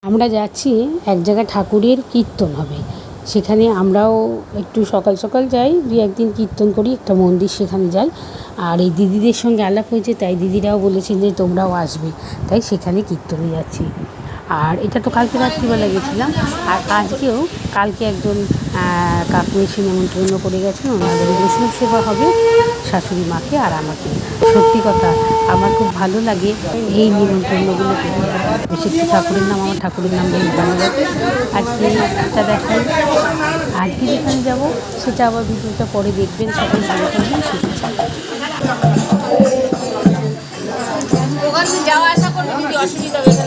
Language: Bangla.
আমরা যাচ্ছি এক জায়গায় ঠাকুরের কীর্তন হবে, সেখানে আমরাও একটু সকাল সকাল যাই, 2-1 দিন কীর্তন করি, একটা মন্দির সেখানে যাই। আর এই দিদিদের সঙ্গে আলাপ হয়েছে, তাই দিদিরাও বলেছেন যে তোমরাও আসবে, তাই সেখানে কীর্তনে যাচ্ছি। আর এটা তো কালকে রাত্রিবেলা গেছিলাম। আর আজকেও কালকে একজন কাকু এসে নেমন্তন্ন করে গেছেন, ওনাদের বৈষ্ণব সেবা হবে শাশুড়ি মাকে আর আমাকে। সত্যি কথা আমার খুব ভালো লাগে এই নিমন্ত্রণগুলো পেতে। বেশি ঠাকুরের নাম, আমার ঠাকুরের নাম বেশ ভালো লাগে। আজকে এটা দেখাই, আজকে যেখানে যাব সেটা আবার ভিডিওটা পরে দেখবেন। সকল ভালো থাকবেন, সুস্থ থাকবেন। ওখানে যাওয়া আসা করবে, যদি অসুবিধা হবে